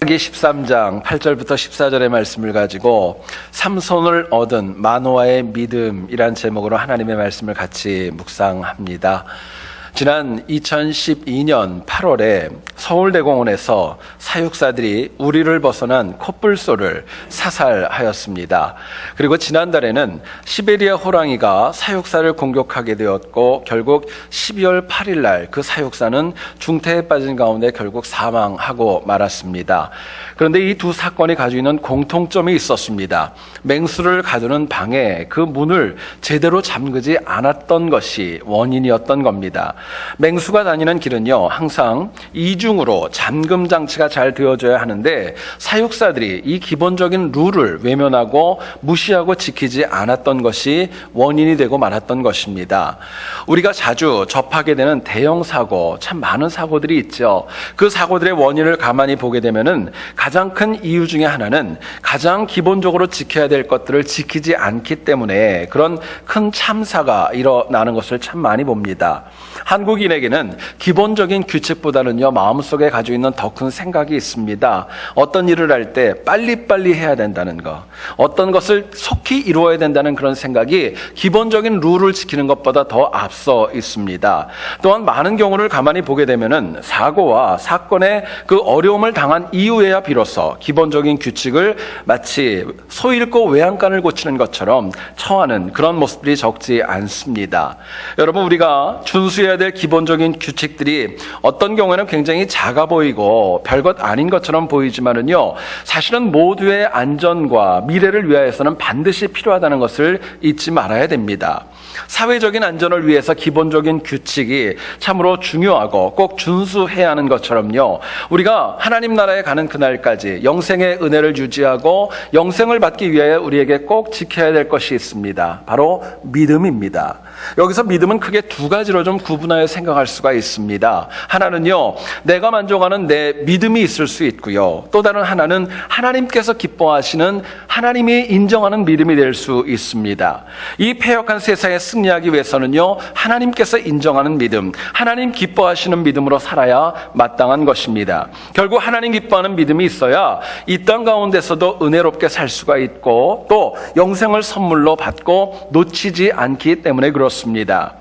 사사기 13장 8절부터 14절의 말씀을 가지고 삼손을 얻은 마노아의 믿음이란 제목으로 하나님의 말씀을 같이 묵상합니다. 지난 2012년 8월에 서울대공원에서 사육사들이 우리를 벗어난 코뿔소를 사살하였습니다. 그리고 지난달에는 시베리아 호랑이가 사육사를 공격하게 되었고 결국 12월 8일 날 그 사육사는 중태에 빠진 가운데 결국 사망하고 말았습니다. 그런데 이 두 사건이 가지고 있는 공통점이 있었습니다. 맹수를 가두는 방에 그 문을 제대로 잠그지 않았던 것이 원인이었던 겁니다. 맹수가 다니는 길은요, 항상 이중으로 잠금 장치가 잘 되어져야 하는데 사육사들이 이 기본적인 룰을 외면하고 무시하고 지키지 않았던 것이 원인이 되고 말았던 것입니다. 우리가 자주 접하게 되는 대형 사고, 참 많은 사고들이 있죠. 그 사고들의 원인을 가만히 보게 되면은 가장 큰 이유 중에 하나는 가장 기본적으로 지켜야 될 것들을 지키지 않기 때문에 그런 큰 참사가 일어나는 것을 참 많이 봅니다. 한국인에게는 기본적인 규칙보다는요, 마음속에 가지고 있는 더 큰 생각이 있습니다. 어떤 일을 할 때 빨리빨리 해야 된다는 것, 어떤 것을 속히 이루어야 된다는 그런 생각이 기본적인 룰을 지키는 것보다 더 앞서 있습니다. 또한 많은 경우를 가만히 보게 되면은 사고와 사건의 그 어려움을 당한 이후에야 비로소 기본적인 규칙을 마치 소 잃고 외양간을 고치는 것처럼 처하는 그런 모습들이 적지 않습니다. 여러분, 우리가 준수해야 될 기본적인 규칙들이 어떤 경우에는 굉장히 작아 보이고 별것 아닌 것처럼 보이지만은요, 사실은 모두의 안전과 미래를 위하여서는 반드시 필요하다는 것을 잊지 말아야 됩니다. 사회적인 안전을 위해서 기본적인 규칙이 참으로 중요하고 꼭 준수해야 하는 것처럼요, 우리가 하나님 나라에 가는 그날까지 영생의 은혜를 유지하고 영생을 받기 위하여 우리에게 꼭 지켜야 될 것이 있습니다. 바로 믿음입니다. 여기서 믿음은 크게 두 가지로 좀 구분하여 생각할 수가 있습니다. 하나는요, 내가 만족하는 내 믿음이 있을 수 있고요, 또 다른 하나는 하나님께서 기뻐하시는 하나님이 인정하는 믿음이 될 수 있습니다. 이 패역한 세상에 승리하기 위해서는요, 하나님께서 인정하는 믿음, 하나님 기뻐하시는 믿음으로 살아야 마땅한 것입니다. 결국 하나님 기뻐하는 믿음이 있어야 이 땅 가운데서도 은혜롭게 살 수가 있고 또 영생을 선물로 받고 놓치지 않기 때문에 그렇습니다.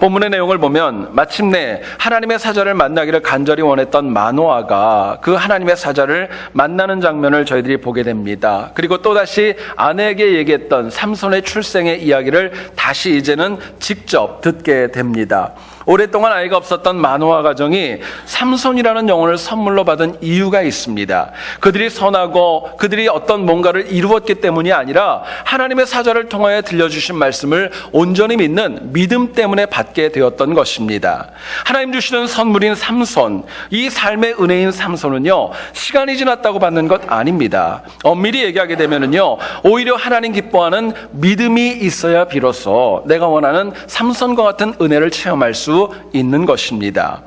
본문의 내용을 보면 마침내 하나님의 사자를 만나기를 간절히 원했던 마노아가 그 하나님의 사자를 만나는 장면을 저희들이 보게 됩니다. 그리고 또다시 아내에게 얘기했던 삼손의 출생의 이야기를 다시 이제는 직접 듣게 됩니다. 오랫동안 아이가 없었던 마노아 가정이 삼손이라는 영혼을 선물로 받은 이유가 있습니다. 그들이 선하고 그들이 어떤 뭔가를 이루었기 때문이 아니라 하나님의 사자를 통하여 들려주신 말씀을 온전히 믿는 믿음 때문에 받게 되었던 것입니다. 하나님 주시는 선물인 삼손, 이 삶의 은혜인 삼손은요, 시간이 지났다고 받는 것 아닙니다. 엄밀히 얘기하게 되면은요, 오히려 하나님 기뻐하는 믿음이 있어야 비로소 내가 원하는 삼손과 같은 은혜를 체험할 수 있는 것입니다.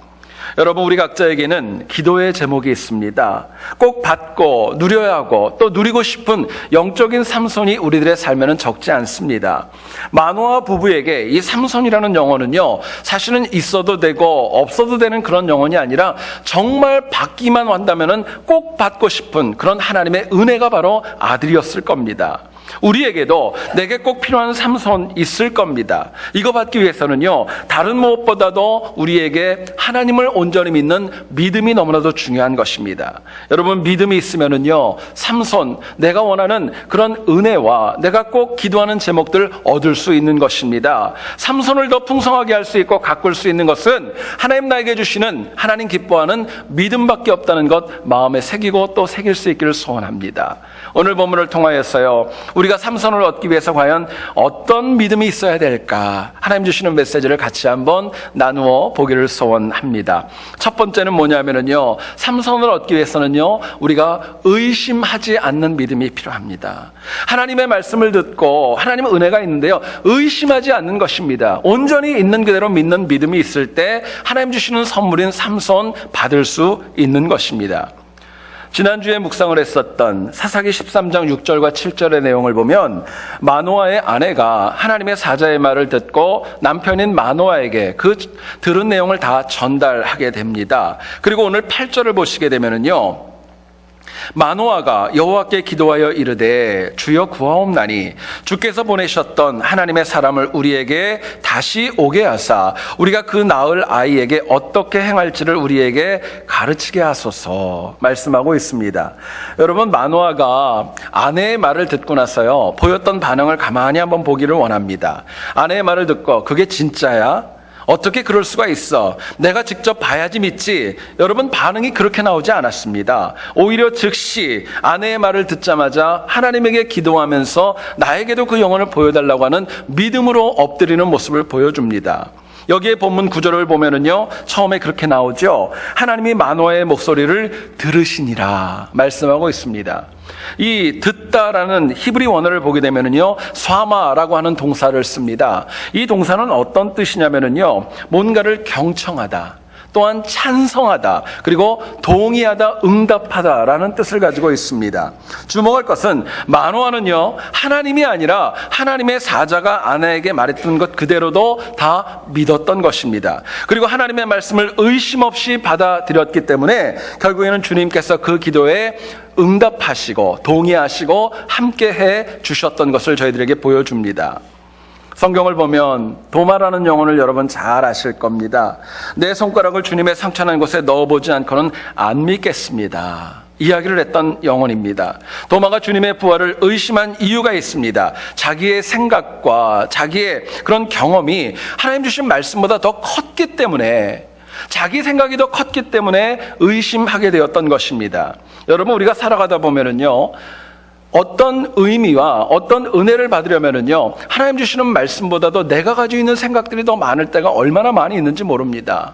여러분, 우리 각자에게는 기도의 제목이 있습니다. 꼭 받고 누려야 하고 또 누리고 싶은 영적인 삼손이 우리들의 삶에는 적지 않습니다. 마노아 부부에게 이 삼손이라는 영혼은요, 사실은 있어도 되고 없어도 되는 그런 영혼이 아니라 정말 받기만 한다면은 꼭 받고 싶은 그런 하나님의 은혜가 바로 아들이었을 겁니다. 우리에게도 내게 꼭 필요한 삼손 있을 겁니다. 이거 받기 위해서는요, 다른 무엇보다도 우리에게 하나님을 온전히 믿는 믿음이 너무나도 중요한 것입니다. 여러분, 믿음이 있으면은요, 삼손, 내가 원하는 그런 은혜와 내가 꼭 기도하는 제목들 얻을 수 있는 것입니다. 삼손을 더 풍성하게 할 수 있고 가꿀 수 있는 것은 하나님 나에게 주시는 하나님 기뻐하는 믿음밖에 없다는 것 마음에 새기고 또 새길 수 있기를 소원합니다. 오늘 본문을 통하여서요, 우리가 삼손을 얻기 위해서 과연 어떤 믿음이 있어야 될까, 하나님 주시는 메시지를 같이 한번 나누어 보기를 소원합니다. 첫 번째는 뭐냐면요, 삼손을 얻기 위해서는요, 우리가 의심하지 않는 믿음이 필요합니다. 하나님의 말씀을 듣고 하나님의 은혜가 있는데요, 의심하지 않는 것입니다. 온전히 있는 그대로 믿는 믿음이 있을 때 하나님 주시는 선물인 삼손 받을 수 있는 것입니다. 지난주에 묵상을 했었던 사사기 13장 6절과 7절의 내용을 보면 마노아의 아내가 하나님의 사자의 말을 듣고 남편인 마노아에게 그 들은 내용을 다 전달하게 됩니다. 그리고 오늘 8절을 보시게 되면은요, 마노아가 여호와께 기도하여 이르되 주여 구하옵나니 주께서 보내셨던 하나님의 사람을 우리에게 다시 오게 하사 우리가 그 낳을 아이에게 어떻게 행할지를 우리에게 가르치게 하소서 말씀하고 있습니다. 여러분, 마노아가 아내의 말을 듣고 나서요 보였던 반응을 가만히 한번 보기를 원합니다. 아내의 말을 듣고 그게 진짜야? 어떻게 그럴 수가 있어? 내가 직접 봐야지 믿지. 여러분, 반응이 그렇게 나오지 않았습니다. 오히려 즉시 아내의 말을 듣자마자 하나님에게 기도하면서 나에게도 그 영혼을 보여달라고 하는 믿음으로 엎드리는 모습을 보여줍니다. 여기에 본문 구절을 보면은요, 처음에 그렇게 나오죠. 하나님이 마노아의 목소리를 들으시니라 말씀하고 있습니다. 이 듣다라는 히브리 원어를 보게 되면은요, 스와마라고 하는 동사를 씁니다. 이 동사는 어떤 뜻이냐면은요, 뭔가를 경청하다, 또한 찬성하다, 그리고 동의하다, 응답하다라는 뜻을 가지고 있습니다. 주목할 것은 마노아는요, 하나님이 아니라 하나님의 사자가 아내에게 말했던 것 그대로도 다 믿었던 것입니다. 그리고 하나님의 말씀을 의심 없이 받아들였기 때문에 결국에는 주님께서 그 기도에 응답하시고 동의하시고 함께해 주셨던 것을 저희들에게 보여줍니다. 성경을 보면 도마라는 영혼을 여러분 잘 아실 겁니다. 내 손가락을 주님의 상처난 곳에 넣어보지 않고는 안 믿겠습니다. 이야기를 했던 영혼입니다. 도마가 주님의 부활을 의심한 이유가 있습니다. 자기의 생각과 자기의 그런 경험이 하나님 주신 말씀보다 더 컸기 때문에, 자기 생각이 더 컸기 때문에 의심하게 되었던 것입니다. 여러분, 우리가 살아가다 보면은요, 어떤 의미와 어떤 은혜를 받으려면은요, 하나님 주시는 말씀보다도 내가 가지고 있는 생각들이 더 많을 때가 얼마나 많이 있는지 모릅니다.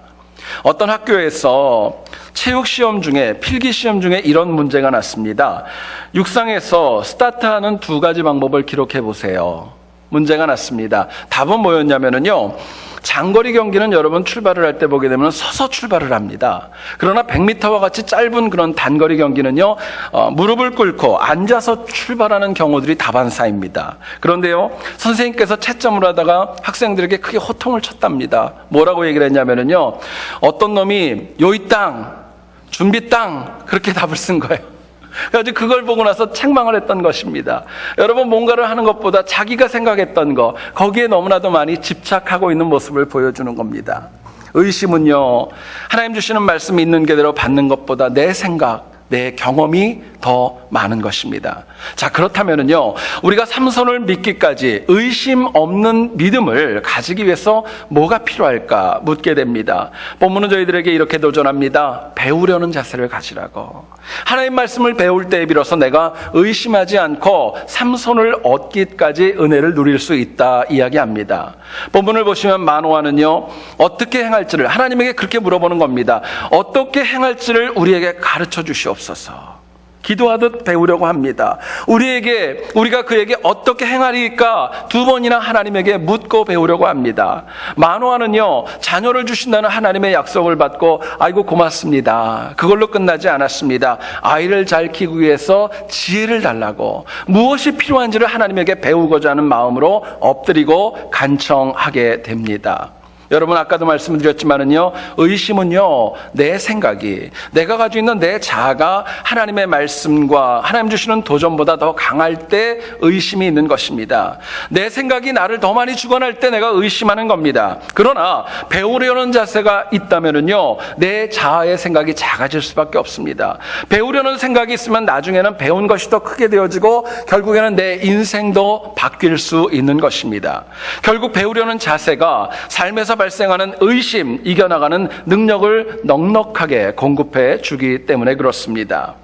어떤 학교에서 체육 시험 중에, 필기 시험 중에 이런 문제가 났습니다. 육상에서 스타트하는 2가지 방법을 기록해 보세요. 문제가 났습니다. 답은 뭐였냐면은요, 장거리 경기는 여러분 출발을 할 때 보게 되면 서서 출발을 합니다. 그러나 100m와 같이 짧은 그런 단거리 경기는요, 무릎을 꿇고 앉아서 출발하는 경우들이 다반사입니다. 그런데요, 선생님께서 채점을 하다가 학생들에게 크게 호통을 쳤답니다. 뭐라고 얘기를 했냐면은요, 어떤 놈이 요이 땅, 준비 땅, 그렇게 답을 쓴 거예요. 그래서 그걸 보고 나서 책망을 했던 것입니다. 여러분, 뭔가를 하는 것보다 자기가 생각했던 거, 거기에 너무나도 많이 집착하고 있는 모습을 보여주는 겁니다. 의심은요, 하나님 주시는 말씀이 있는 그대로 받는 것보다 내 생각, 내 경험이 더 많은 것입니다. 자, 그렇다면은요, 우리가 삼손을 믿기까지 의심 없는 믿음을 가지기 위해서 뭐가 필요할까 묻게 됩니다. 본문은 저희들에게 이렇게 도전합니다. 배우려는 자세를 가지라고. 하나님 말씀을 배울 때에 비로소 내가 의심하지 않고 삼손을 얻기까지 은혜를 누릴 수 있다 이야기합니다. 본문을 보시면 마노아는요, 어떻게 행할지를 하나님에게 그렇게 물어보는 겁니다. 어떻게 행할지를 우리에게 가르쳐 주시옵소서. 기도하듯 배우려고 합니다. 우리가 그에게 어떻게 행하리까 2번이나 하나님에게 묻고 배우려고 합니다. 마노아는요, 자녀를 주신다는 하나님의 약속을 받고 아이고 고맙습니다, 그걸로 끝나지 않았습니다. 아이를 잘 키우기 위해서 지혜를 달라고, 무엇이 필요한지를 하나님에게 배우고자 하는 마음으로 엎드리고 간청하게 됩니다. 여러분, 아까도 말씀드렸지만은요, 의심은요, 내 생각이, 내가 가지고 있는 내 자아가 하나님의 말씀과 하나님 주시는 도전보다 더 강할 때 의심이 있는 것입니다. 내 생각이 나를 더 많이 주관할 때 내가 의심하는 겁니다. 그러나 배우려는 자세가 있다면은요, 내 자아의 생각이 작아질 수밖에 없습니다. 배우려는 생각이 있으면 나중에는 배운 것이 더 크게 되어지고 결국에는 내 인생도 바뀔 수 있는 것입니다. 결국 배우려는 자세가 삶에서 발생하는 의심, 이겨나가는 능력을 넉넉하게 공급해 주기 때문에 그렇습니다.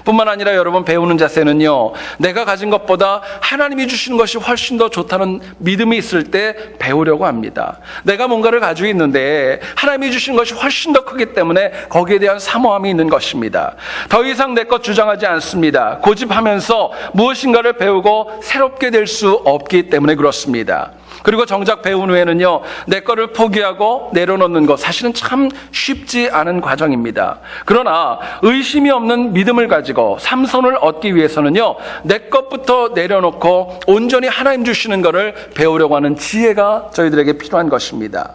뿐만 아니라 여러분, 배우는 자세는요, 내가 가진 것보다 하나님이 주시는 것이 훨씬 더 좋다는 믿음이 있을 때 배우려고 합니다. 내가 뭔가를 가지고 있는데 하나님이 주신 것이 훨씬 더 크기 때문에 거기에 대한 사모함이 있는 것입니다. 더 이상 내 것 주장하지 않습니다. 고집하면서 무엇인가를 배우고 새롭게 될 수 없기 때문에 그렇습니다. 그리고 정작 배운 후에는요, 내 거를 포기하고 내려놓는 것, 사실은 참 쉽지 않은 과정입니다. 그러나 의심이 없는 믿음을 가지고 삼손을 얻기 위해서는요, 내 것부터 내려놓고 온전히 하나님 주시는 것을 배우려고 하는 지혜가 저희들에게 필요한 것입니다.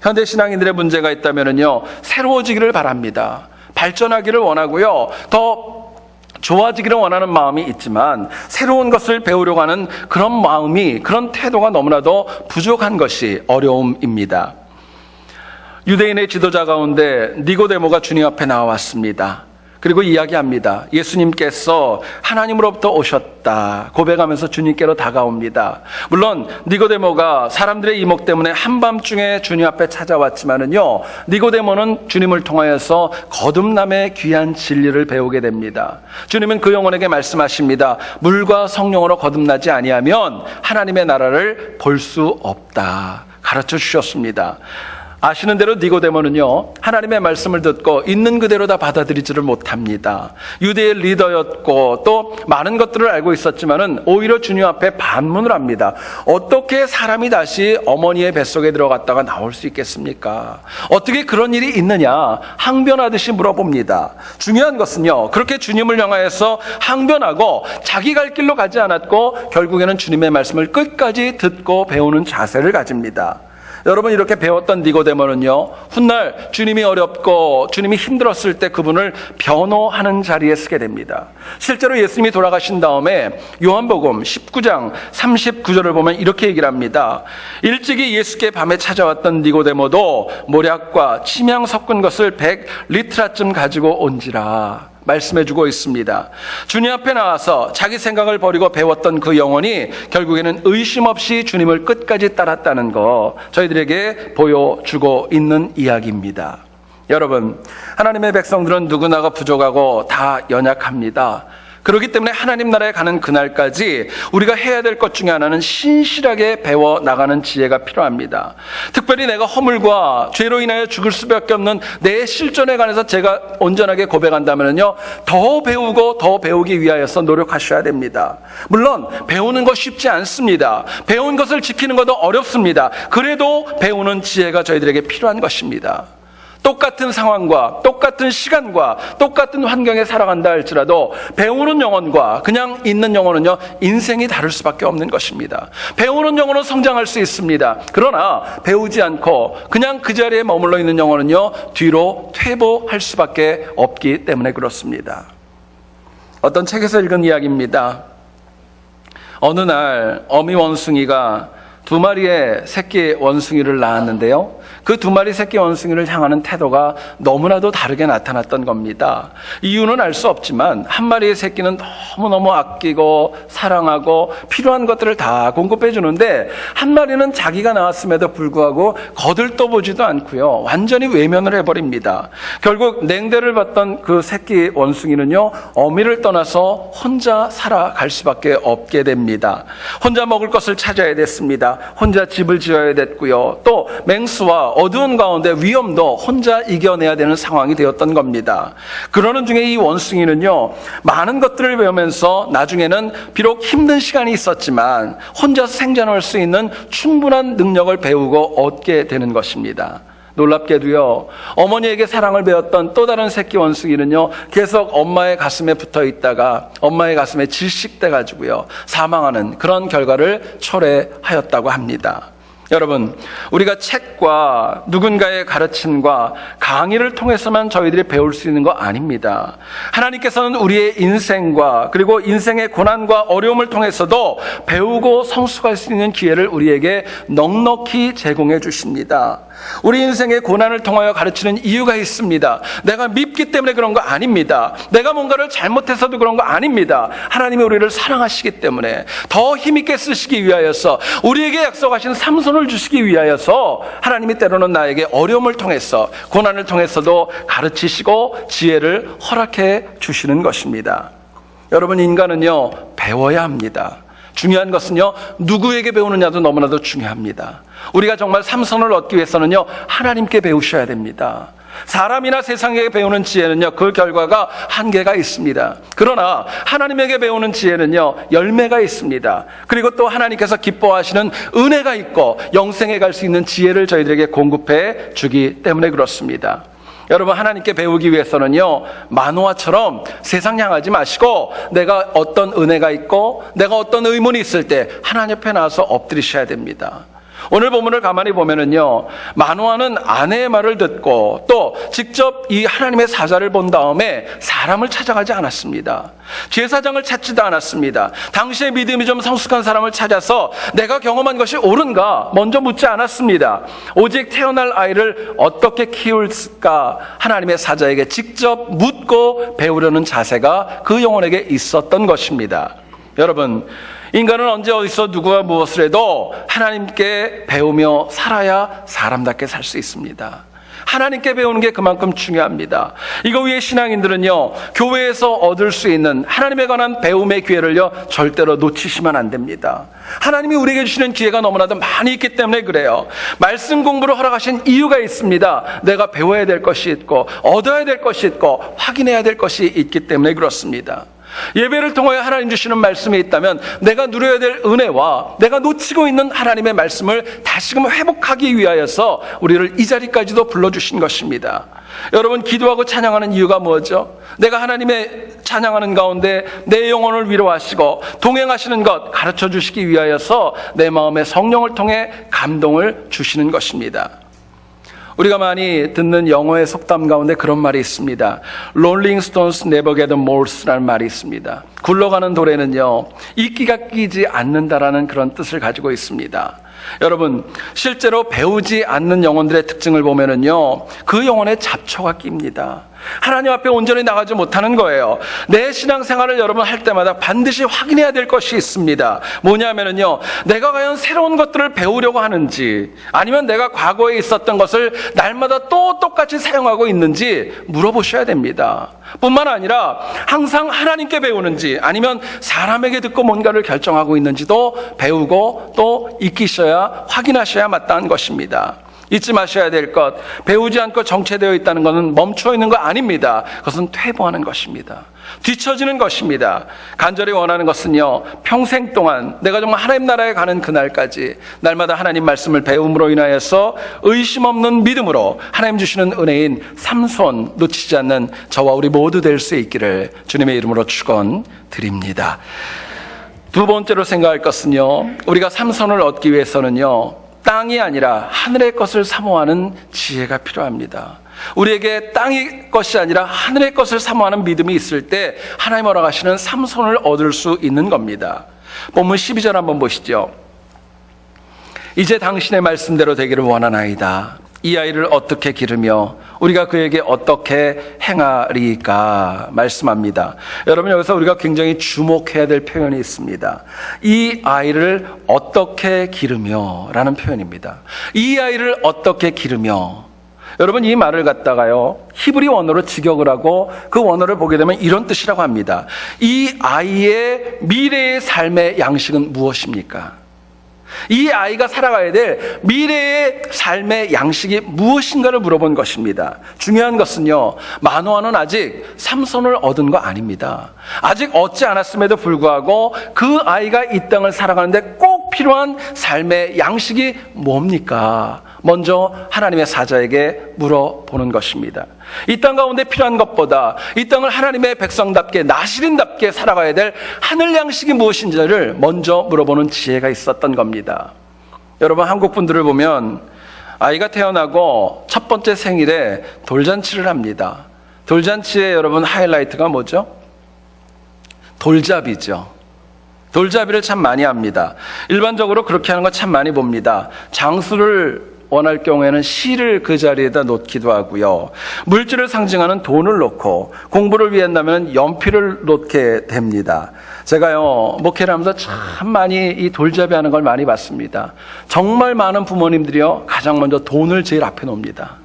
현대 신앙인들의 문제가 있다면은요, 새로워지기를 바랍니다. 발전하기를 원하고요, 더 좋아지기를 원하는 마음이 있지만 새로운 것을 배우려고 하는 그런 마음이, 그런 태도가 너무나도 부족한 것이 어려움입니다. 유대인의 지도자 가운데 니고데모가 주님 앞에 나왔습니다. 그리고 이야기합니다. 예수님께서 하나님으로부터 오셨다 고백하면서 주님께로 다가옵니다. 물론 니고데모가 사람들의 이목 때문에 한밤중에 주님 앞에 찾아왔지만은요, 니고데모는 주님을 통하여서 거듭남의 귀한 진리를 배우게 됩니다. 주님은 그 영혼에게 말씀하십니다. 물과 성령으로 거듭나지 아니하면 하나님의 나라를 볼 수 없다 가르쳐 주셨습니다. 아시는 대로 니고데모는요, 하나님의 말씀을 듣고 있는 그대로 다 받아들이지를 못합니다. 유대의 리더였고 또 많은 것들을 알고 있었지만은 오히려 주님 앞에 반문을 합니다. 어떻게 사람이 다시 어머니의 뱃속에 들어갔다가 나올 수 있겠습니까? 어떻게 그런 일이 있느냐? 항변하듯이 물어봅니다. 중요한 것은요, 그렇게 주님을 향하여서 항변하고 자기 갈 길로 가지 않았고 결국에는 주님의 말씀을 끝까지 듣고 배우는 자세를 가집니다. 여러분, 이렇게 배웠던 니고데모는요, 훗날 주님이 어렵고 주님이 힘들었을 때 그분을 변호하는 자리에 서게 됩니다. 실제로 예수님이 돌아가신 다음에 요한복음 19장 39절을 보면 이렇게 얘기를 합니다. 일찍이 예수께 밤에 찾아왔던 니고데모도 모략과 침향 섞은 것을 100리트라쯤 가지고 온지라 말씀해주고 있습니다. 주님 앞에 나와서 자기 생각을 버리고 배웠던 그 영혼이 결국에는 의심 없이 주님을 끝까지 따랐다는 거 저희들에게 보여주고 있는 이야기입니다. 여러분, 하나님의 백성들은 누구나가 부족하고 다 연약합니다. 그렇기 때문에 하나님 나라에 가는 그날까지 우리가 해야 될 것 중에 하나는 신실하게 배워나가는 지혜가 필요합니다. 특별히 내가 허물과 죄로 인하여 죽을 수밖에 없는 내 실존에 관해서 제가 온전하게 고백한다면요, 더 배우고 더 배우기 위하여서 노력하셔야 됩니다. 물론 배우는 거 쉽지 않습니다. 배운 것을 지키는 것도 어렵습니다. 그래도 배우는 지혜가 저희들에게 필요한 것입니다. 똑같은 상황과 똑같은 시간과 똑같은 환경에 살아간다 할지라도 배우는 영혼과 그냥 있는 영혼은요, 인생이 다를 수밖에 없는 것입니다. 배우는 영혼은 성장할 수 있습니다. 그러나 배우지 않고 그냥 그 자리에 머물러 있는 영혼은요, 뒤로 퇴보할 수밖에 없기 때문에 그렇습니다. 어떤 책에서 읽은 이야기입니다. 어느 날 어미 원숭이가 2마리의 새끼 원숭이를 낳았는데요, 그 2마리 새끼 원숭이를 향하는 태도가 너무나도 다르게 나타났던 겁니다. 이유는 알 수 없지만 한 마리의 새끼는 너무너무 아끼고 사랑하고 필요한 것들을 다 공급해 주는데 한 마리는 자기가 낳았음에도 불구하고 거들떠보지도 않고요, 완전히 외면을 해버립니다. 결국 냉대를 받던 그 새끼 원숭이는요, 어미를 떠나서 혼자 살아갈 수밖에 없게 됩니다. 혼자 먹을 것을 찾아야 됐습니다. 혼자 집을 지어야 됐고요, 또 맹수와 어두운 가운데 위험도 혼자 이겨내야 되는 상황이 되었던 겁니다. 그러는 중에 이 원숭이는요, 많은 것들을 배우면서 나중에는 비록 힘든 시간이 있었지만 혼자서 생존할 수 있는 충분한 능력을 배우고 얻게 되는 것입니다. 놀랍게도요, 어머니에게 사랑을 배웠던 또 다른 새끼 원숭이는요, 계속 엄마의 가슴에 붙어 있다가 엄마의 가슴에 질식돼 가지고요, 사망하는 그런 결과를 초래하였다고 합니다. 여러분, 우리가 책과 누군가의 가르침과 강의를 통해서만 저희들이 배울 수 있는 거 아닙니다. 하나님께서는 우리의 인생과 그리고 인생의 고난과 어려움을 통해서도 배우고 성숙할 수 있는 기회를 우리에게 넉넉히 제공해 주십니다. 우리 인생의 고난을 통하여 가르치는 이유가 있습니다. 내가 밉기 때문에 그런 거 아닙니다. 내가 뭔가를 잘못해서도 그런 거 아닙니다. 하나님이 우리를 사랑하시기 때문에 더 힘있게 쓰시기 위하여서, 우리에게 약속하신 삼손을 주시기 위하여서 하나님이 때로는 나에게 어려움을 통해서, 고난을 통해서도 가르치시고 지혜를 허락해 주시는 것입니다. 여러분, 인간은요, 배워야 합니다. 중요한 것은요, 누구에게 배우느냐도 너무나도 중요합니다. 우리가 정말 삼손을 얻기 위해서는요, 하나님께 배우셔야 됩니다. 사람이나 세상에게 배우는 지혜는요, 그 결과가 한계가 있습니다. 그러나 하나님에게 배우는 지혜는요, 열매가 있습니다. 그리고 또 하나님께서 기뻐하시는 은혜가 있고 영생에 갈 수 있는 지혜를 저희들에게 공급해 주기 때문에 그렇습니다. 여러분, 하나님께 배우기 위해서는요, 마노아처럼 세상 향하지 마시고 내가 어떤 은혜가 있고 내가 어떤 의문이 있을 때 하나님 옆에 나와서 엎드리셔야 됩니다. 오늘 본문을 가만히 보면은요, 마노아는 아내의 말을 듣고 또 직접 이 하나님의 사자를 본 다음에 사람을 찾아가지 않았습니다. 제사장을 찾지도 않았습니다. 당시의 믿음이 좀 성숙한 사람을 찾아서 내가 경험한 것이 옳은가 먼저 묻지 않았습니다. 오직 태어날 아이를 어떻게 키울까 하나님의 사자에게 직접 묻고 배우려는 자세가 그 영혼에게 있었던 것입니다. 여러분, 인간은 언제 어디서 누구가 무엇을 해도 하나님께 배우며 살아야 사람답게 살 수 있습니다. 하나님께 배우는 게 그만큼 중요합니다. 이거 위에 신앙인들은요, 교회에서 얻을 수 있는 하나님에 관한 배움의 기회를요 절대로 놓치시면 안 됩니다. 하나님이 우리에게 주시는 기회가 너무나도 많이 있기 때문에 그래요. 말씀 공부를 허락하신 이유가 있습니다. 내가 배워야 될 것이 있고 얻어야 될 것이 있고 확인해야 될 것이 있기 때문에 그렇습니다. 예배를 통하여 하나님 주시는 말씀이 있다면 내가 누려야 될 은혜와 내가 놓치고 있는 하나님의 말씀을 다시금 회복하기 위하여서 우리를 이 자리까지도 불러주신 것입니다. 여러분, 기도하고 찬양하는 이유가 뭐죠? 내가 하나님의 찬양하는 가운데 내 영혼을 위로하시고 동행하시는 것 가르쳐 주시기 위하여서 내 마음에 성령을 통해 감동을 주시는 것입니다. 우리가 많이 듣는 영어의 속담 가운데 그런 말이 있습니다. Rolling stones never get more라는 말이 있습니다. 굴러가는 돌에는요, 이끼가 끼지 않는다라는 그런 뜻을 가지고 있습니다. 여러분, 실제로 배우지 않는 영혼들의 특징을 보면은요, 그 영혼에 잡초가 낍니다. 하나님 앞에 온전히 나가지 못하는 거예요. 내 신앙생활을 여러분 할 때마다 반드시 확인해야 될 것이 있습니다. 뭐냐면은요, 내가 과연 새로운 것들을 배우려고 하는지, 아니면 내가 과거에 있었던 것을 날마다 또 똑같이 사용하고 있는지 물어보셔야 됩니다. 뿐만 아니라 항상 하나님께 배우는지 아니면 사람에게 듣고 뭔가를 결정하고 있는지도 배우고 또 익히셔야 확인하셔야 마땅한 것입니다. 잊지 마셔야 될 것, 배우지 않고 정체되어 있다는 것은 멈춰 있는 거 아닙니다. 그것은 퇴보하는 것입니다. 뒤처지는 것입니다. 간절히 원하는 것은요, 평생 동안 내가 정말 하나님 나라에 가는 그날까지 날마다 하나님 말씀을 배움으로 인하여서 의심 없는 믿음으로 하나님 주시는 은혜인 삼손 놓치지 않는 저와 우리 모두 될 수 있기를 주님의 이름으로 축원드립니다. 두 번째로 생각할 것은요, 우리가 삼손을 얻기 위해서는요, 땅이 아니라 하늘의 것을 사모하는 지혜가 필요합니다. 우리에게 땅의 것이 아니라 하늘의 것을 사모하는 믿음이 있을 때 하나님 허락하시는 삼손을 얻을 수 있는 겁니다. 본문 12절 한번 보시죠. 이제 당신의 말씀대로 되기를 원하나이다. 이 아이를 어떻게 기르며 우리가 그에게 어떻게 행하리까 말씀합니다. 여러분, 여기서 우리가 굉장히 주목해야 될 표현이 있습니다. 이 아이를 어떻게 기르며 라는 표현입니다. 이 아이를 어떻게 기르며. 여러분, 이 말을 갖다가요, 히브리 원어로 직역을 하고 그 원어를 보게 되면 이런 뜻이라고 합니다. 이 아이의 미래의 삶의 양식은 무엇입니까? 이 아이가 살아가야 될 미래의 삶의 양식이 무엇인가를 물어본 것입니다. 중요한 것은요, 마노아는 아직 삼손을 얻은 거 아닙니다. 아직 얻지 않았음에도 불구하고 그 아이가 이 땅을 살아가는데 꼭 필요한 삶의 양식이 뭡니까? 먼저 하나님의 사자에게 물어보는 것입니다. 이 땅 가운데 필요한 것보다 이 땅을 하나님의 백성답게 나시린답게 살아가야 될 하늘 양식이 무엇인지를 먼저 물어보는 지혜가 있었던 겁니다. 여러분, 한국 분들을 보면 아이가 태어나고 첫 번째 생일에 돌잔치를 합니다. 돌잔치의 여러분 하이라이트가 뭐죠? 돌잡이죠. 돌잡이를 참 많이 합니다. 일반적으로 그렇게 하는 거 참 많이 봅니다. 장수를 원할 경우에는 시를 그 자리에다 놓기도 하고요. 물질을 상징하는 돈을 놓고, 공부를 위한다면 연필을 놓게 됩니다. 제가요, 목회를 하면서 참 많이 이 돌잡이 하는 걸 많이 봤습니다. 정말 많은 부모님들이요, 가장 먼저 돈을 제일 앞에 놓습니다.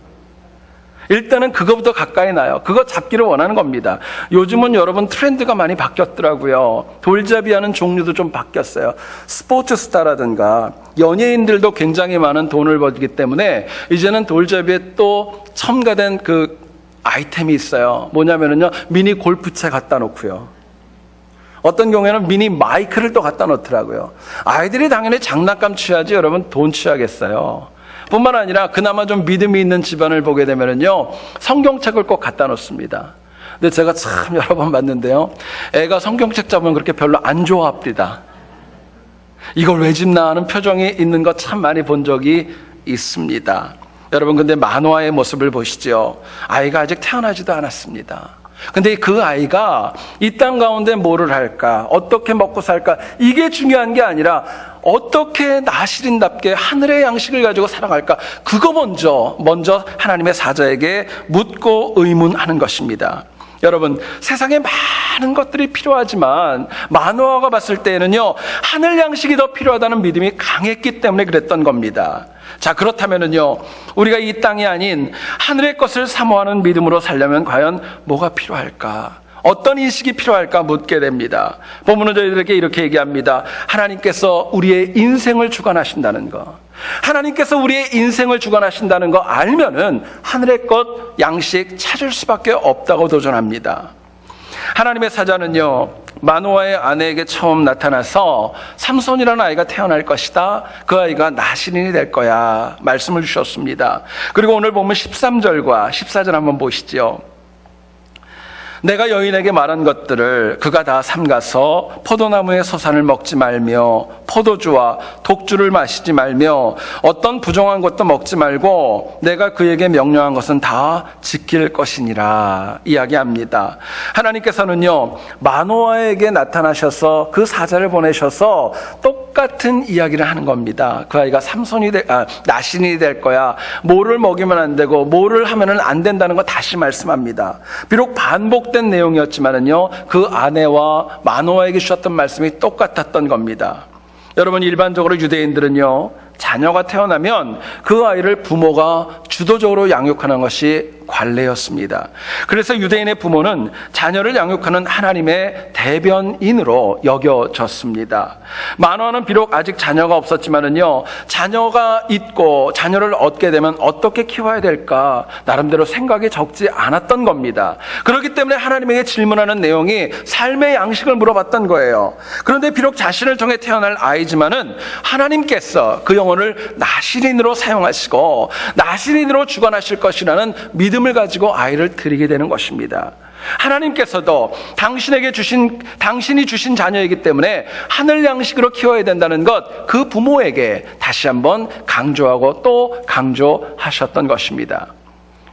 일단은 그거부터 가까이 나요. 그거 잡기를 원하는 겁니다. 요즘은 여러분 트렌드가 많이 바뀌었더라고요. 돌잡이 하는 종류도 좀 바뀌었어요. 스포츠 스타라든가 연예인들도 굉장히 많은 돈을 벌기 때문에 이제는 돌잡이에 또 첨가된 그 아이템이 있어요. 뭐냐면은요, 미니 골프채 갖다 놓고요. 어떤 경우에는 미니 마이크를 또 갖다 놓더라고요. 아이들이 당연히 장난감 취하지 여러분 돈 취하겠어요. 뿐만 아니라 그나마 좀 믿음이 있는 집안을 보게 되면은요, 성경책을 꼭 갖다 놓습니다. 근데 제가 참 여러 번 봤는데요, 애가 성경책 잡으면 그렇게 별로 안 좋아합니다. 이걸 왜 집나 하는 표정이 있는 것 참 많이 본 적이 있습니다. 여러분, 근데 마노아의 모습을 보시죠. 아이가 아직 태어나지도 않았습니다. 근데 그 아이가 이 땅 가운데 뭐를 할까, 어떻게 먹고 살까, 이게 중요한 게 아니라 어떻게 나시린답게 하늘의 양식을 가지고 살아갈까, 그거 먼저 하나님의 사자에게 묻고 의문하는 것입니다. 여러분, 세상에 많은 것들이 필요하지만 마노아가 봤을 때에는요, 하늘 양식이 더 필요하다는 믿음이 강했기 때문에 그랬던 겁니다. 자, 그렇다면은요, 우리가 이 땅이 아닌 하늘의 것을 사모하는 믿음으로 살려면 과연 뭐가 필요할까? 어떤 인식이 필요할까 묻게 됩니다. 본문은 저희들에게 이렇게 얘기합니다. 하나님께서 우리의 인생을 주관하신다는 거, 하나님께서 우리의 인생을 주관하신다는 거 알면은 하늘의 것 양식 찾을 수밖에 없다고 도전합니다. 하나님의 사자는요, 마노아의 아내에게 처음 나타나서 삼손이라는 아이가 태어날 것이다, 그 아이가 나시린이 될 거야 말씀을 주셨습니다. 그리고 오늘 보면 13절과 14절 한번 보시죠. 내가 여인에게 말한 것들을 그가 다 삼가서 포도나무의 서산을 먹지 말며 포도주와 독주를 마시지 말며 어떤 부정한 것도 먹지 말고 내가 그에게 명령한 것은 다 지킬 것이니라 이야기합니다. 하나님께서는요, 마노아에게 나타나셔서 그 사자를 보내셔서 똑같은 이야기를 하는 겁니다. 그 아이가 나신이 될 거야, 뭐를 먹이면 안 되고 뭐를 하면은 안 된다는 거 다시 말씀합니다. 비록 반복된 내용이었지만은요, 그 아내와 마노아에게 주셨던 말씀이 똑같았던 겁니다. 여러분, 일반적으로 유대인들은요, 자녀가 태어나면 그 아이를 부모가 주도적으로 양육하는 것이 관례였습니다. 그래서 유대인의 부모는 자녀를 양육하는 하나님의 대변인으로 여겨졌습니다. 마노아는 비록 아직 자녀가 없었지만은요, 자녀가 있고 자녀를 얻게 되면 어떻게 키워야 될까 나름대로 생각이 적지 않았던 겁니다. 그렇기 때문에 하나님에게 질문하는 내용이 삶의 양식을 물어봤던 거예요. 그런데 비록 자신을 통해 태어날 아이지만은 하나님께서 그 영혼을 나시린으로 사용하시고 나시린으로 주관하실 것이라는 믿음을 가지고 아이를 드리게 되는 것입니다. 하나님께서도 당신이 주신 자녀이기 때문에 하늘 양식으로 키워야 된다는 것, 그 부모에게 다시 한번 강조하고 또 강조하셨던 것입니다.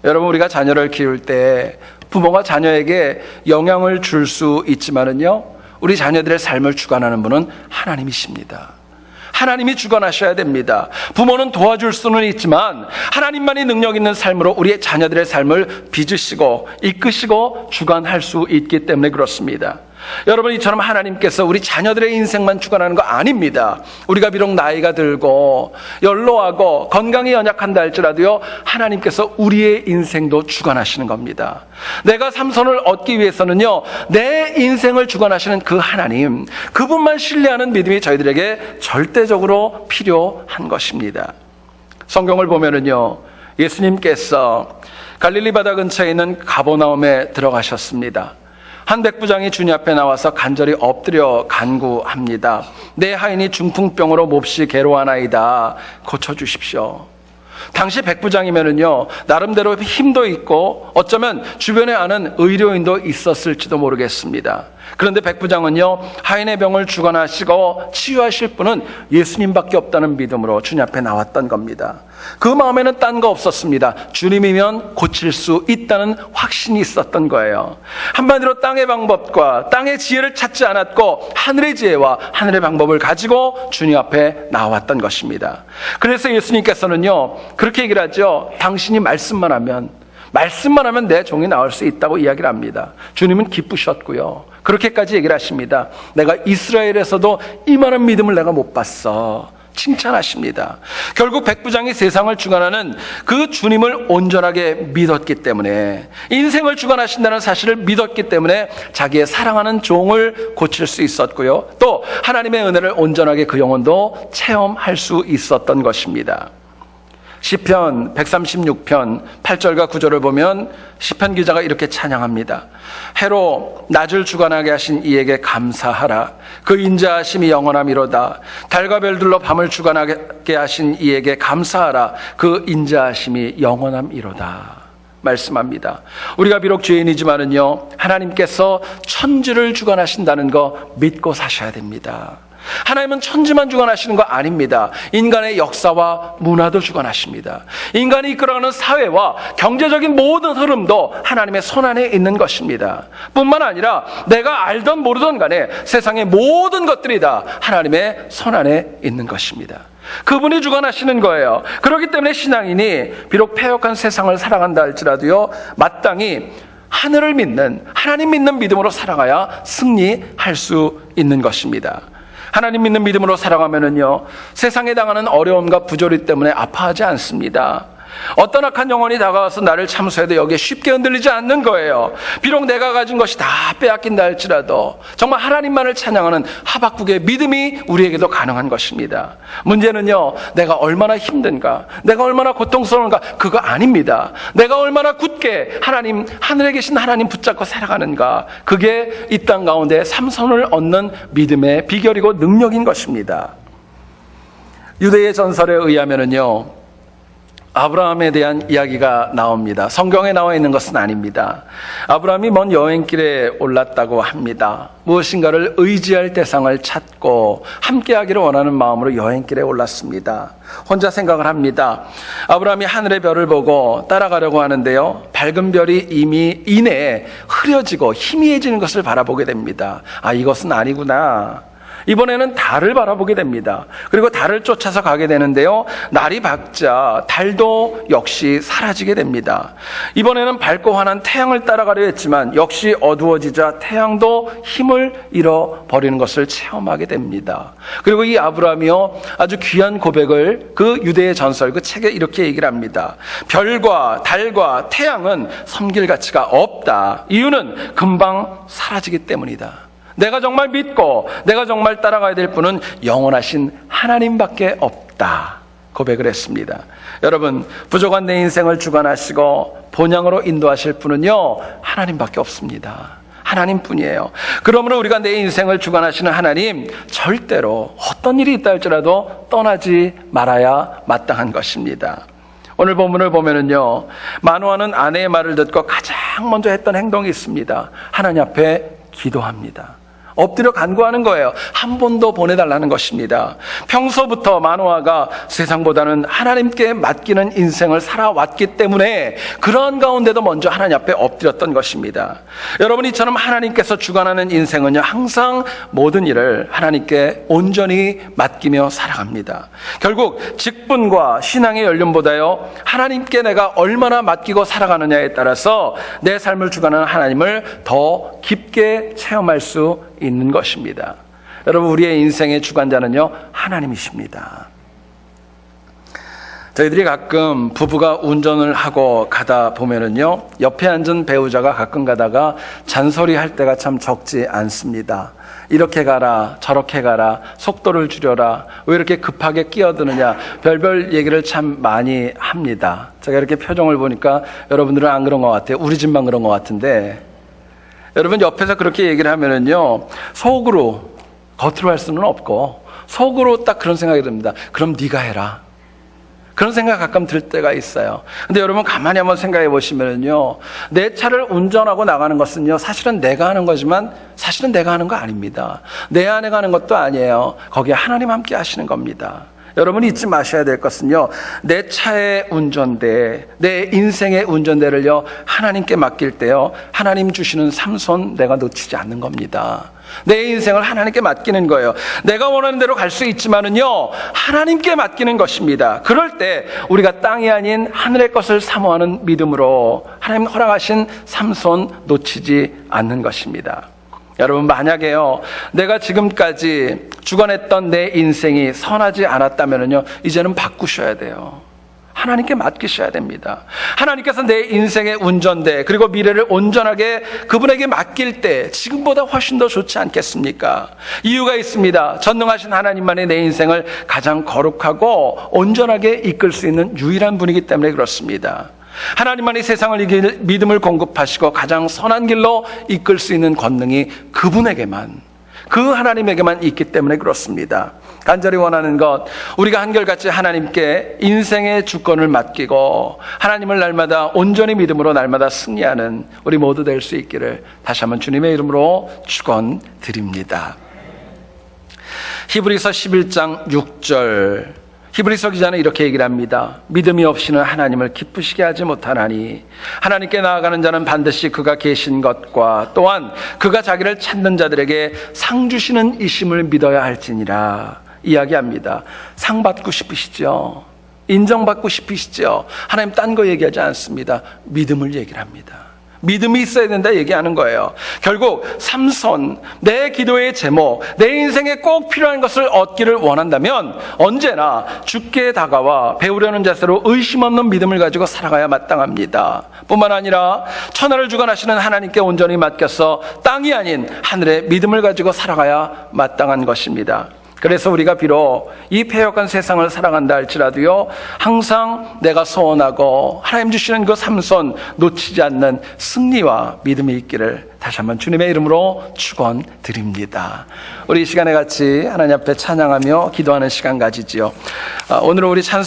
여러분, 우리가 자녀를 키울 때 부모가 자녀에게 영향을 줄 수 있지만은요, 우리 자녀들의 삶을 주관하는 분은 하나님이십니다. 하나님이 주관하셔야 됩니다. 부모는 도와줄 수는 있지만 하나님만이 능력 있는 삶으로 우리의 자녀들의 삶을 빚으시고 이끄시고 주관할 수 있기 때문에 그렇습니다. 여러분, 이처럼 하나님께서 우리 자녀들의 인생만 주관하는 거 아닙니다. 우리가 비록 나이가 들고 연로하고 건강이 연약한다 할지라도요, 하나님께서 우리의 인생도 주관하시는 겁니다. 내가 삼손을 얻기 위해서는요, 내 인생을 주관하시는 그 하나님, 그분만 신뢰하는 믿음이 저희들에게 절대적으로 필요한 것입니다. 성경을 보면은요, 예수님께서 갈릴리 바다 근처에 있는 가버나움에 들어가셨습니다. 한 백부장이 주님 앞에 나와서 간절히 엎드려 간구합니다. 내 하인이 중풍병으로 몹시 괴로워하나이다, 고쳐주십시오. 당시 백부장이면은요, 나름대로 힘도 있고 어쩌면 주변에 아는 의료인도 있었을지도 모르겠습니다. 그런데 백부장은요, 하인의 병을 주관하시고 치유하실 분은 예수님밖에 없다는 믿음으로 주님 앞에 나왔던 겁니다. 그 마음에는 딴 거 없었습니다. 주님이면 고칠 수 있다는 확신이 있었던 거예요. 한마디로 땅의 방법과 땅의 지혜를 찾지 않았고 하늘의 지혜와 하늘의 방법을 가지고 주님 앞에 나왔던 것입니다. 그래서 예수님께서는요, 그렇게 얘기를 하죠. 당신이 말씀만 하면 내 종이 나올 수 있다고 이야기를 합니다. 주님은 기쁘셨고요, 그렇게까지 얘기를 하십니다. 내가 이스라엘에서도 이만한 믿음을 내가 못 봤어, 칭찬하십니다. 결국 백부장이 세상을 주관하는 그 주님을 온전하게 믿었기 때문에, 인생을 주관하신다는 사실을 믿었기 때문에 자기의 사랑하는 종을 고칠 수 있었고요, 또 하나님의 은혜를 온전하게 그 영혼도 체험할 수 있었던 것입니다. 시편 136편 8절과 9절을 보면 시편 기자가 이렇게 찬양합니다. 해로 낮을 주관하게 하신 이에게 감사하라. 그 인자하심이 영원함이로다. 달과 별들로 밤을 주관하게 하신 이에게 감사하라. 그 인자하심이 영원함이로다 말씀합니다. 우리가 비록 죄인이지만은요, 하나님께서 천지를 주관하신다는 거 믿고 사셔야 됩니다. 하나님은 천지만 주관하시는 거 아닙니다. 인간의 역사와 문화도 주관하십니다. 인간이 이끌어가는 사회와 경제적인 모든 흐름도 하나님의 손안에 있는 것입니다. 뿐만 아니라 내가 알던 모르던 간에 세상의 모든 것들이 다 하나님의 손안에 있는 것입니다. 그분이 주관하시는 거예요. 그렇기 때문에 신앙인이 비록 패역한 세상을 살아간다 할지라도요, 마땅히 하늘을 믿는, 하나님 믿는 믿음으로 살아가야 승리할 수 있는 것입니다. 하나님 믿는 믿음으로 살아가면은요, 세상에 당하는 어려움과 부조리 때문에 아파하지 않습니다. 어떤 악한 영혼이 다가와서 나를 참소해도 여기에 쉽게 흔들리지 않는 거예요. 비록 내가 가진 것이 다 빼앗긴다 할지라도 정말 하나님만을 찬양하는 하박국의 믿음이 우리에게도 가능한 것입니다. 문제는요, 내가 얼마나 힘든가, 내가 얼마나 고통스러운가, 그거 아닙니다. 내가 얼마나 굳게 하나님, 하늘에 계신 하나님 붙잡고 살아가는가, 그게 이 땅 가운데 삼손을 얻는 믿음의 비결이고 능력인 것입니다. 유대의 전설에 의하면은요, 아브라함에 대한 이야기가 나옵니다. 성경에 나와 있는 것은 아닙니다. 아브라함이 먼 여행길에 올랐다고 합니다. 무엇인가를 의지할 대상을 찾고 함께하기를 원하는 마음으로 여행길에 올랐습니다. 혼자 생각을 합니다. 아브라함이 하늘의 별을 보고 따라가려고 하는데요, 밝은 별이 이미 이내에 흐려지고 희미해지는 것을 바라보게 됩니다. 아, 이것은 아니구나. 이번에는 달을 바라보게 됩니다. 그리고 달을 쫓아서 가게 되는데요, 날이 밝자 달도 역시 사라지게 됩니다. 이번에는 밝고 환한 태양을 따라가려 했지만 역시 어두워지자 태양도 힘을 잃어버리는 것을 체험하게 됩니다. 그리고 이 아브라함이요, 아주 귀한 고백을 그 유대의 전설, 그 책에 이렇게 얘기를 합니다. 별과 달과 태양은 섬길 가치가 없다. 이유는 금방 사라지기 때문이다. 내가 정말 믿고 내가 정말 따라가야 될 분은 영원하신 하나님밖에 없다 고백을 했습니다. 여러분, 부족한 내 인생을 주관하시고 본향으로 인도하실 분은요, 하나님밖에 없습니다. 하나님뿐이에요. 그러므로 우리가 내 인생을 주관하시는 하나님, 절대로 어떤 일이 있다 할지라도 떠나지 말아야 마땅한 것입니다. 오늘 본문을 보면은요, 마노아는 아내의 말을 듣고 가장 먼저 했던 행동이 있습니다. 하나님 앞에 기도합니다. 엎드려 간구하는 거예요. 한 번 더 보내달라는 것입니다. 평소부터 마노아가 세상보다는 하나님께 맡기는 인생을 살아왔기 때문에 그런 가운데도 먼저 하나님 앞에 엎드렸던 것입니다. 여러분, 이처럼 하나님께서 주관하는 인생은요, 항상 모든 일을 하나님께 온전히 맡기며 살아갑니다. 결국 직분과 신앙의 연륜보다요, 하나님께 내가 얼마나 맡기고 살아가느냐에 따라서 내 삶을 주관하는 하나님을 더 깊게 체험할 수 있는 것입니다. 여러분, 우리의 인생의 주관자는요, 하나님이십니다. 저희들이 가끔 부부가 운전을 하고 가다 보면은요, 옆에 앉은 배우자가 가끔 가다가 잔소리할 때가 참 적지 않습니다. 이렇게 가라, 저렇게 가라, 속도를 줄여라, 왜 이렇게 급하게 끼어드느냐, 별별 얘기를 참 많이 합니다. 제가 이렇게 표정을 보니까 여러분들은 안 그런 것 같아요. 우리 집만 그런 것 같은데, 여러분, 옆에서 그렇게 얘기를 하면은요, 속으로, 겉으로 할 수는 없고 속으로 딱 그런 생각이 듭니다. 그럼 네가 해라. 그런 생각 가끔 들 때가 있어요. 근데 여러분, 가만히 한번 생각해 보시면은요, 내 차를 운전하고 나가는 것은요, 사실은 내가 하는 거지만 사실은 내가 하는 거 아닙니다. 내 아내가 하는 것도 아니에요. 거기에 하나님 함께 하시는 겁니다. 여러분이 잊지 마셔야 될 것은요, 내 차의 운전대, 내 인생의 운전대를요, 하나님께 맡길 때요, 하나님 주시는 삼손 내가 놓치지 않는 겁니다. 내 인생을 하나님께 맡기는 거예요. 내가 원하는 대로 갈 수 있지만은요, 하나님께 맡기는 것입니다. 그럴 때 우리가 땅이 아닌 하늘의 것을 사모하는 믿음으로 하나님 허락하신 삼손 놓치지 않는 것입니다. 여러분, 만약에요, 내가 지금까지 주관했던 내 인생이 선하지 않았다면요, 이제는 바꾸셔야 돼요. 하나님께 맡기셔야 됩니다. 하나님께서 내 인생의 운전대, 그리고 미래를 온전하게 그분에게 맡길 때 지금보다 훨씬 더 좋지 않겠습니까? 이유가 있습니다. 전능하신 하나님만이 내 인생을 가장 거룩하고 온전하게 이끌 수 있는 유일한 분이기 때문에 그렇습니다. 하나님만이 세상을 이길 믿음을 공급하시고 가장 선한 길로 이끌 수 있는 권능이 그분에게만, 그 하나님에게만 있기 때문에 그렇습니다. 간절히 원하는 것, 우리가 한결같이 하나님께 인생의 주권을 맡기고 하나님을 날마다 온전히 믿음으로 날마다 승리하는 우리 모두 될 수 있기를 다시 한번 주님의 이름으로 축원드립니다. 히브리서 11장 6절. 히브리서 기자는 이렇게 얘기를 합니다. 믿음이 없이는 하나님을 기쁘시게 하지 못하나니 하나님께 나아가는 자는 반드시 그가 계신 것과 또한 그가 자기를 찾는 자들에게 상 주시는 이심을 믿어야 할지니라 이야기합니다. 상 받고 싶으시죠? 인정받고 싶으시죠? 하나님 딴 거 얘기하지 않습니다. 믿음을 얘기를 합니다. 믿음이 있어야 된다 얘기하는 거예요. 결국 삼손, 내 기도의 제목, 내 인생에 꼭 필요한 것을 얻기를 원한다면 언제나 주께 다가와 배우려는 자세로 의심 없는 믿음을 가지고 살아가야 마땅합니다. 뿐만 아니라 천하를 주관하시는 하나님께 온전히 맡겨서 땅이 아닌 하늘의 믿음을 가지고 살아가야 마땅한 것입니다. 그래서 우리가 비록 이 패역한 세상을 살아간다 할지라도요, 항상 내가 소원하고 하나님 주시는 그 삼손 놓치지 않는 승리와 믿음이 있기를 다시 한번 주님의 이름으로 축원드립니다. 우리 이 시간에 같이 하나님 앞에 찬양하며 기도하는 시간 가지지요. 오늘은 우리 찬송